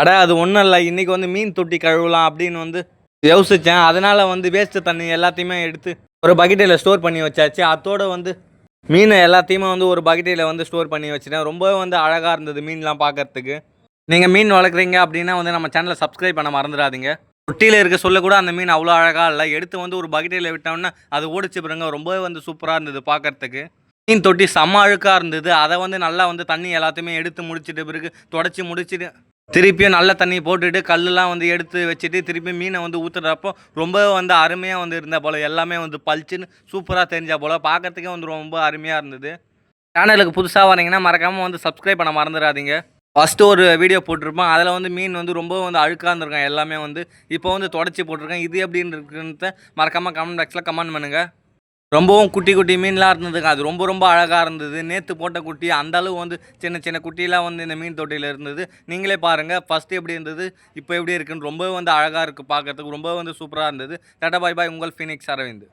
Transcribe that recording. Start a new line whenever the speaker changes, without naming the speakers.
அட அது ஒன்றும் இல்லை, இன்றைக்கி வந்து மீன் தொட்டி கழுவலாம் அப்படின்னு வந்து யோசித்தேன். அதனால் வந்து வேஸ்ட்டு தண்ணி எல்லாத்தையுமே எடுத்து ஒரு பக்கெட்டில் ஸ்டோர் பண்ணி வச்சாச்சு. அதோட வந்து மீன் எல்லாத்தையுமே வந்து ஒரு பக்கெட்டில் வந்து ஸ்டோர் பண்ணி வச்சுட்டேன். ரொம்பவே வந்து அழகாக இருந்தது மீன்லாம் பார்க்கறதுக்கு. நீங்கள் மீன் வளர்க்குறீங்க அப்படின்னா வந்து நம்ம சேனலை சப்ஸ்கிரைப் பண்ண மறந்துடாதீங்க. தொட்டியில் இருக்க சொல்ல கூட அந்த மீன் அவ்வளோ அழகாக இல்லை. எடுத்து வந்து ஒரு பக்கெட்டில் விட்டோன்னா அது ஓடிச்சு பாருங்க, ரொம்பவே வந்து சூப்பராக இருந்தது பார்க்கறதுக்கு. மீன் தொட்டி செம்ம அழுக்காக இருந்தது. அதை வந்து நல்லா வந்து தண்ணி எல்லாத்தையுமே எடுத்து முடிச்சிட்ட பிறகு தொடச்சி முடிச்சுட்டு திருப்பியும் நல்ல தண்ணி போட்டுட்டு கல்லுலாம் வந்து எடுத்து வச்சுட்டு திருப்பி மீனை வந்து ஊற்றுறப்போ ரொம்பவே வந்து அருமையாக வந்து இருந்தால் போல், எல்லாமே வந்து பளிச்சுன்னு சூப்பராக தெரிஞ்சால் போல், பார்க்கறதுக்கே வந்து ரொம்ப அருமையாக இருந்தது. சேனலுக்கு புதுசாக வரீங்கன்னா மறக்காமல் வந்து சப்ஸ்கிரைப் பண்ண மறந்துடாதீங்க. ஃபஸ்ட்டு ஒரு வீடியோ போட்டிருப்பேன், அதில் வந்து மீன் வந்து ரொம்ப வந்து அழுக்காக இருந்திருக்கேன் எல்லாமே வந்து. இப்போ வந்து தொடச்சி போட்டிருக்கேன். இது எப்படின்னு இருக்குன்னு மறக்காமல் கமெண்ட் பாக்ஸில் கமெண்ட் பண்ணுங்கள். ரொம்பவும் குட்டி குட்டி மீன்லாம் இருந்ததுங்க. அது ரொம்ப ரொம்ப அழகாக இருந்தது. நேற்று போட்ட குட்டி அந்தளவு வந்து சின்ன சின்ன குட்டிலாம் வந்து இந்த மீன் தொட்டியில் இருந்தது. நீங்களே பாருங்கள் ஃபஸ்ட்டு எப்படி இருந்தது, இப்போ எப்படி இருக்குன்னு. ரொம்பவே வந்து அழகாக இருக்குது பார்க்குறதுக்கு. ரொம்பவே வந்து சூப்பராக இருந்தது. டாடா பாய் பாய், உங்கள் ஃபீனிக்ஸ் அரவிந்த்.